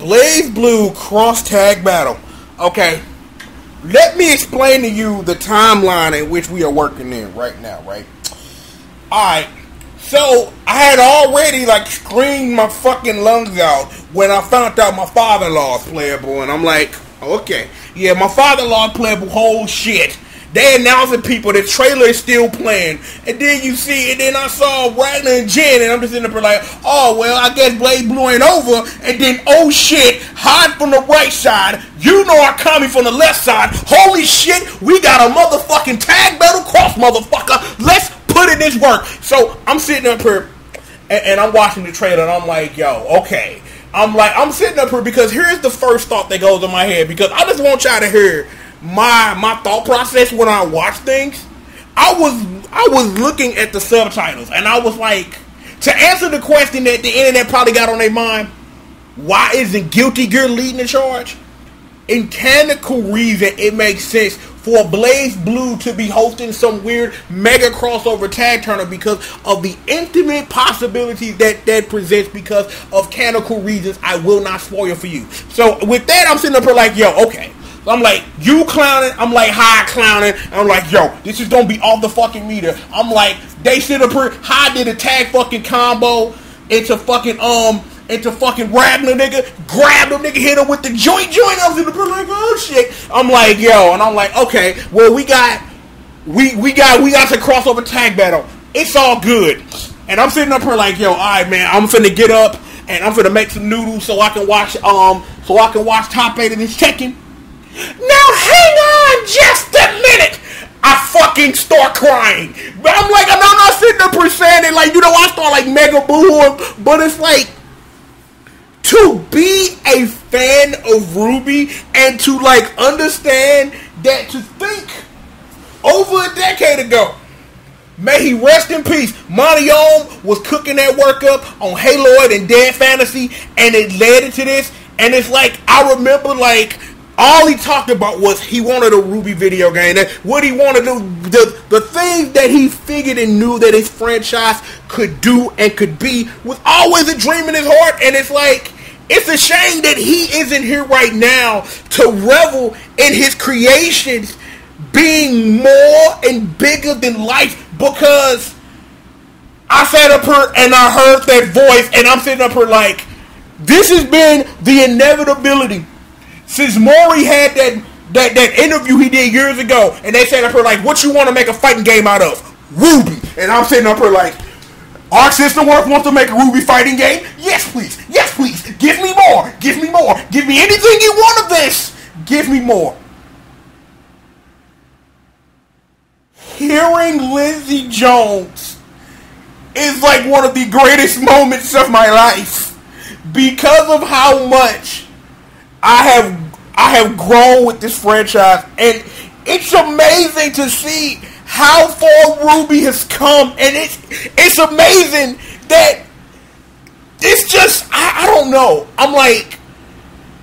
Blaze Blue cross tag battle. Okay, let me explain to you the timeline in which we are working in right now, right? Alright, so I had already like screamed my fucking lungs out when I found out my father-in-law is playable, and I'm like, okay, yeah, my father-in-law playable, whole shit. They announcing people the trailer is still playing, and then you see, and then I saw Ragnar and Jen, and I'm just in there like, oh well, I guess Blaze Blue ain't over, and then oh shit, hide from the right side, you know I'm coming from the left side, holy shit, we got a motherfucking tag battle cross, motherfucker, let's put in this work. So I'm sitting up here, and I'm watching the trailer, and I'm like, yo, okay, I'm sitting up here because here's the first thought that goes in my head, because I just want y'all to hear my thought process when I watch things. I was looking at the subtitles, and I was like, to answer the question that the internet probably got on their mind, why isn't Guilty Gear leading the charge? In canonical reason, it makes sense for Blaze Blue to be hosting some weird mega crossover tag tournament because of the intimate possibilities that presents because of canonical reasons I will not spoil for you. So with that, I'm sitting up here like, yo, okay. So I'm like, you clowning, I'm like, hi clowning, and I'm like, yo, this is gonna be off the fucking meter. I'm like, they sit up here, High did a tag fucking combo into fucking Ragnar nigga, grab him nigga, hit him with the joint, I was in the like, oh shit. I'm like, yo, and I'm like, okay, well we got to crossover tag battle. It's all good. And I'm sitting up here like, yo, alright man, I'm finna get up and I'm finna make some noodles so I can watch top 8 of this Tekken. Now hang on just a minute. I fucking start crying. But I'm like, I'm not sitting up here saying it like, you know, I start like mega booing, but it's like, to be a fan of Ruby and to like understand that, to think over a decade ago, may he rest in peace, Monty Ohm was cooking that work up on Haloid and Dead Fantasy, and it led into this. And it's like, I remember like all he talked about was he wanted a Ruby video game. That what he wanted to do, the things that he figured and knew that his franchise could do and could be, was always a dream in his heart. And it's like, it's a shame that he isn't here right now to revel in his creations being more and bigger than life, because I sat up here and I heard that voice, and I'm sitting up here like, this has been the inevitability since Maury had that interview he did years ago, and they said up here like, what you want to make a fighting game out of? Ruby. And I'm sitting up here like, Arc System Works wants to make a Ruby fighting game? Yes please, yes please, give me more, give me more, give me anything you want of this, give me more. Hearing Lindsey Jones is like one of the greatest moments of my life, because of how much I have grown with this franchise, and it's amazing to see how far Ruby has come, and it's amazing that it's just, I don't know, I'm like,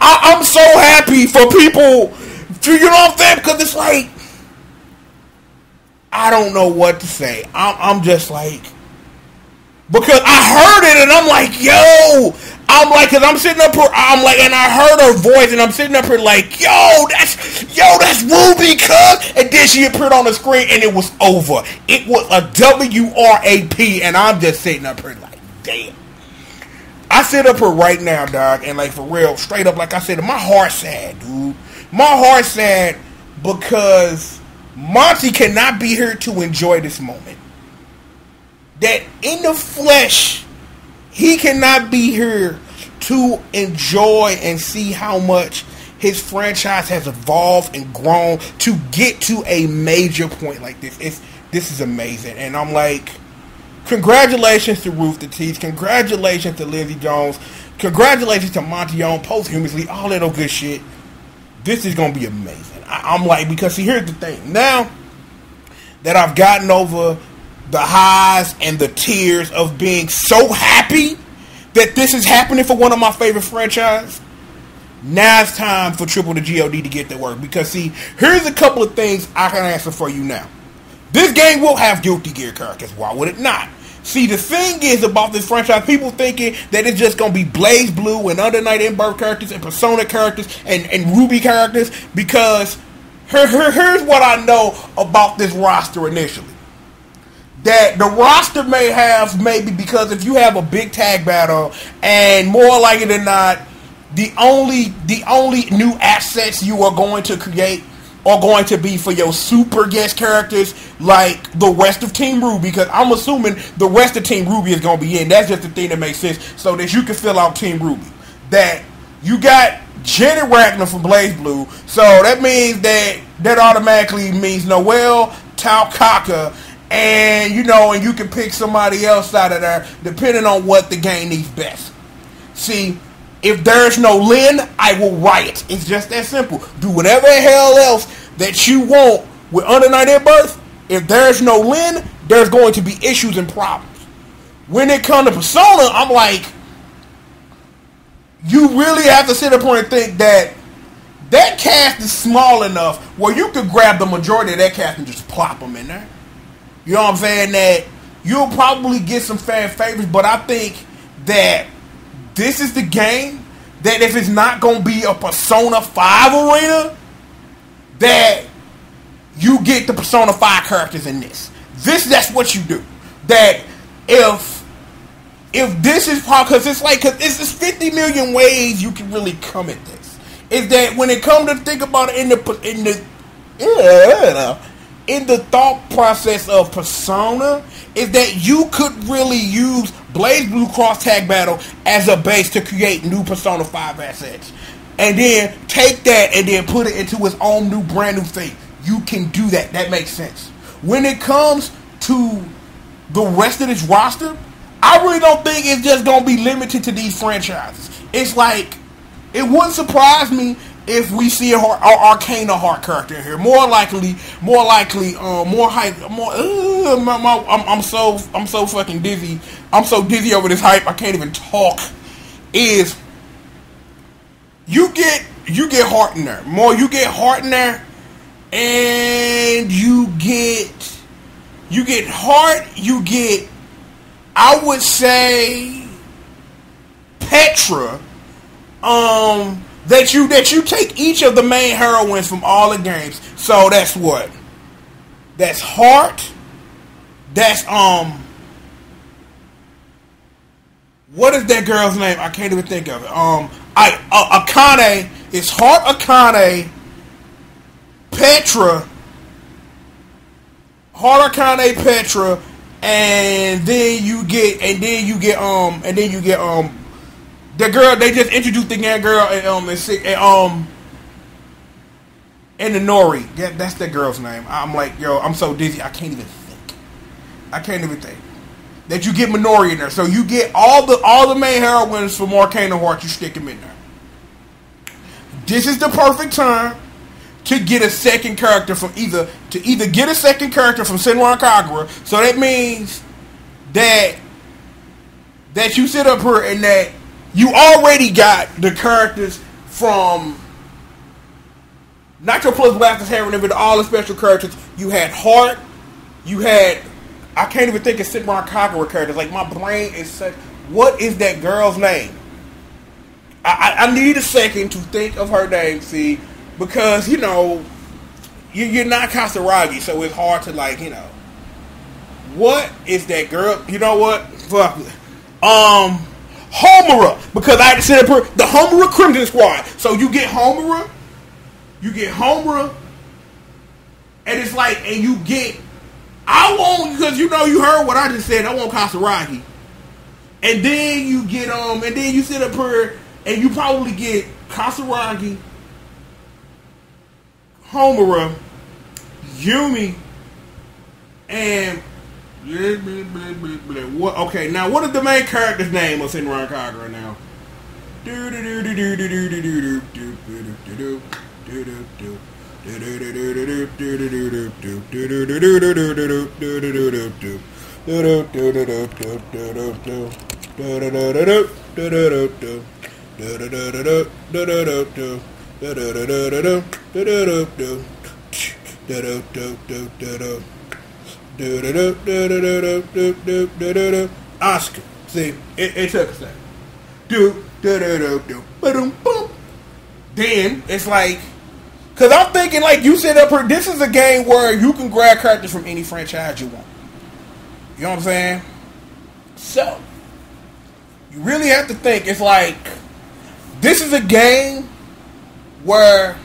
I'm so happy for people, you know what I'm saying, because it's like, I don't know what to say. I'm just like, because I heard it and I'm like, yo, I'm like, cause I'm sitting up here, I'm like, and I heard her voice, and I'm sitting up here like, that's Ruby, cuz, and then she appeared on the screen, and it was over. It was a WRAP, and I'm just sitting up here like, damn. I sit up here right now, dog, and like, for real, straight up, like I said, my heart's sad, dude. My heart's sad because Monty cannot be here to enjoy this moment. That in the flesh, he cannot be here to enjoy and see how much his franchise has evolved and grown to get to a major point like this. This is amazing. And I'm like, congratulations to Rooster Teeth. Congratulations to Lindsey Jones. Congratulations to Monty on posthumously. All that old good shit. This is going to be amazing. I'm like, because see, here's the thing. Now that I've gotten over the highs and the tears of being so happy that this is happening for one of my favorite franchises, now it's time for Triple the G.O.D. to get to work. Because see, here's a couple of things I can answer for you now. This game will have Guilty Gear characters. Why would it not? See, the thing is about this franchise, people thinking that it's just going to be Blaze Blue and Under Night In-Birth characters and Persona characters and Ruby characters, because here's what I know about this roster initially. That the roster may have, maybe because if you have a big tag battle, and more likely than not, the only new assets you are going to create are going to be for your super guest characters like the rest of Team Ruby, because I'm assuming the rest of Team Ruby is going to be in. That's just the thing that makes sense, so that you can fill out Team Ruby. That you got Jenny Ragnar from Blaze Blue, so that means that automatically means Noelle, Taukaka, and and you can pick somebody else out of there depending on what the game needs best. See, if there's no Lynn, I will riot. It's just that simple. Do whatever the hell else that you want with Under Night In-Birth. If there's no Lynn, there's going to be issues and problems. When it comes to Persona, I'm like, you really have to sit up and think that cast is small enough where you could grab the majority of that cast and just plop them in there. You know what I'm saying? That you'll probably get some fan favorites, but I think that this is the game that if it's not going to be a Persona 5 arena, that you get the Persona 5 characters in this. That's what you do. That if this is probably, because it's 50 million ways you can really come at this. Is that when it comes to think about it in the thought process of Persona, is that you could really use Blaze Blue Cross Tag Battle as a base to create new Persona 5 assets. And then take that and then put it into its own new brand new thing. You can do that. That makes sense. When it comes to the rest of this roster, I really don't think it's just going to be limited to these franchises. It's like, it wouldn't surprise me if we see an Arcana Heart character in here. More likely, more hype. I'm so fucking dizzy. I'm so dizzy over this hype. I can't even talk. Is you get Heart in there. You get Heart in there, and you get Heart. You get, I would say, Petra. That you take each of the main heroines from all the games. So that's what? That's Heart. That's what is that girl's name? I can't even think of it. Akane. It's Heart, Akane, Petra. Heart, Akane, Petra, and then you get the girl. They just introduced the girl and the Nori. Yeah, that's that girl's name. I'm like, yo, I'm so dizzy. I can't even think. That you get Minori in there, so you get all the main heroines from Arcana Heart. You stick them in there. This is the perfect time to get a second character from either get a second character from Senran Kagura. So that means that you sit up here and that you already got the characters from Nitro Plus Blasters having with all the special characters. You had Heart. You had, I can't even think of Senran Kagura characters. Like, my brain is such. What is that girl's name? I need a second to think of her name, see, because, you're not Kasaragi, so it's hard to, what is that girl? You know what? Fuck it. Homura, because I had to set up her, the Homura Crimson Squad. So you get Homura, and it's like, and you get, I want, because you heard what I just said, I want Kasaragi. And then you get, and then you sit up her, and you probably get Kasaragi, Homura, Yumi, and what? Okay, now what is the main character's name of Senran Kagura now? Oscar. See, it took a second. Do do do do do boom boom. Then it's like, cause I'm thinking like you said up here, this is a game where you can grab characters from any franchise you want. You know what I'm saying? So you really have to think. It's like this is a game where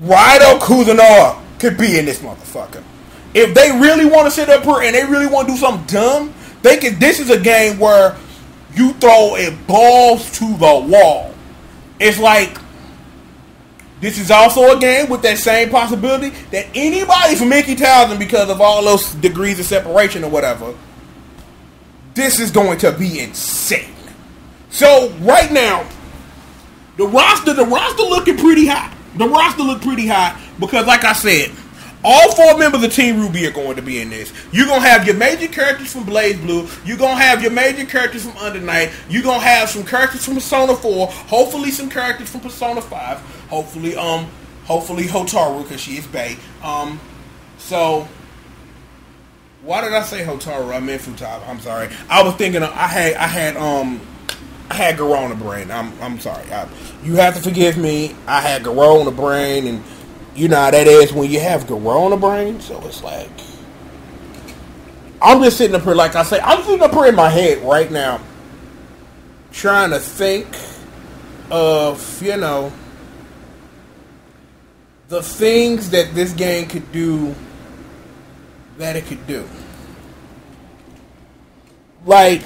Raido Kuzenor could be in this motherfucker. If they really want to sit up here and they really want to do something dumb, they can. This is a game where you throw it balls to the wall. It's like this is also a game with that same possibility that anybody from Mickey Townsend, because of all those degrees of separation or whatever, this is going to be insane. So right now, the roster looking pretty hot. The roster look pretty hot because, like I said, all 4 members of Team Ruby are going to be in this. You're going to have your major characters from Blaze Blue. You're going to have your major characters from Under Night. You're going to have some characters from Persona 4. Hopefully some characters from Persona 5. Hopefully Hotaru, because she is bae. So, why did I say Hotaru? I meant Futaba. I'm sorry. I was thinking I had Garo on the brain. I'm sorry. You have to forgive me. I had Garo on the brain, and you know how that is when you have Garo on the brain. So it's like I'm just sitting up here, like I say, I'm sitting up here in my head right now, trying to think of the things that this game could do that it could do. Like,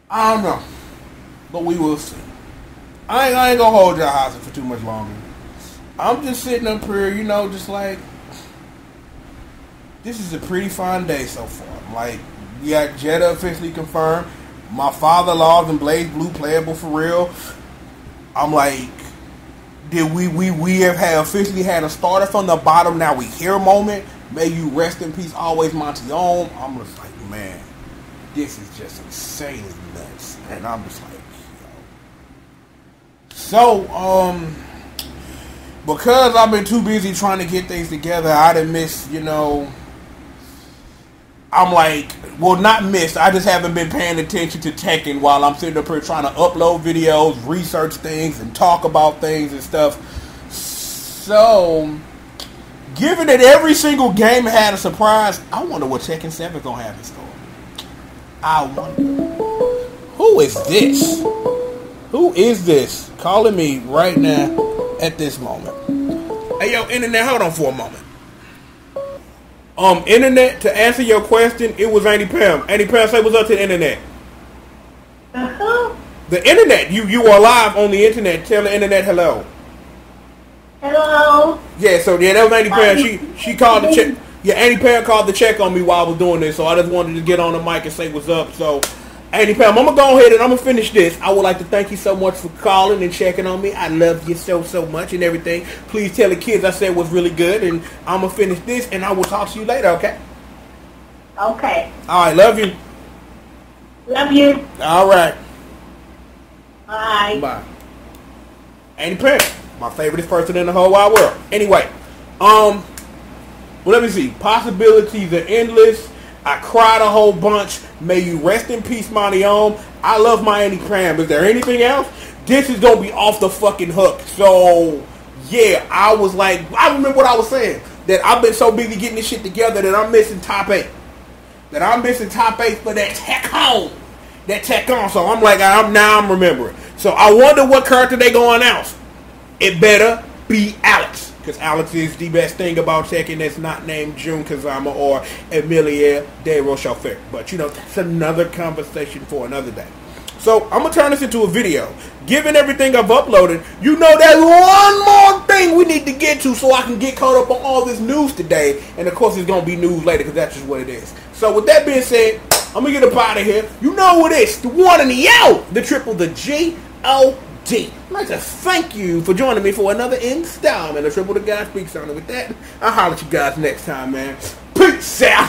I don't know, but we will see. I ain't gonna hold y'all hostage for too much longer. I'm just sitting up here, just like, this is a pretty fine day so far. Like, we got Jeddah officially confirmed. My father-in-law's in Blaze Blue playable for real. I'm like, did we have officially had a starter from the bottom? Now we here moment. May you rest in peace always, Montione. I'm just like, man, this is just insanely nuts. And I'm just like, so, because I've been too busy trying to get things together, I done missed, I'm like, well, not missed. I just haven't been paying attention to Tekken while I'm sitting up here trying to upload videos, research things, and talk about things and stuff. So, given that every single game had a surprise, I wonder what Tekken 7 gonna have in store. I wonder. Who is this? Who is this calling me right now at this moment? Hey, yo, Internet, hold on for a moment. Internet, to answer your question, it was Andy Pam. Andy Pam, say what's up to the Internet. Uh-huh. The Internet, you are live on the Internet. Tell the Internet hello. Hello. Yeah, that was Andy Pam. She called to check. Yeah, Andy Pam called to check on me while I was doing this, so I just wanted to get on the mic and say what's up. So, Andy Pam, I'm going to go ahead and I'm going to finish this. I would like to thank you so much for calling and checking on me. I love you so much and everything. Please tell the kids I said was really good, and I'm going to finish this, and I will talk to you later, okay? Okay. All right, love you. Love you. All right. Bye. Bye. Andy Pam, my favorite person in the whole wide world. Anyway, well, let me see. Possibilities are endless. I cried a whole bunch. May you rest in peace, Montione. I love my Andy Pram. Is there anything else? This is going to be off the fucking hook. So, yeah, I was like, I remember what I was saying. That I've been so busy getting this shit together that I'm missing top 8. That I'm missing top 8 for that Tekken. That Tekken. So I'm like, I'm remembering. So I wonder what character they going to announce. It better be Alex. Because Alex is the best thing about Tekken that's not named Jun Kazama or Emilia de Rochefort. But, that's another conversation for another day. So, I'm going to turn this into a video. Given everything I've uploaded, there's one more thing we need to get to so I can get caught up on all this news today. And, of course, it's going to be news later because that's just what it is. So, with that being said, I'm going to get up out of here. You know what it is. The one and the O. The triple, the G.O.D. I'd like to thank you for joining me for another installment of Triple the God Speaks on it. With that, I'll holler at you guys next time, man. Peace out.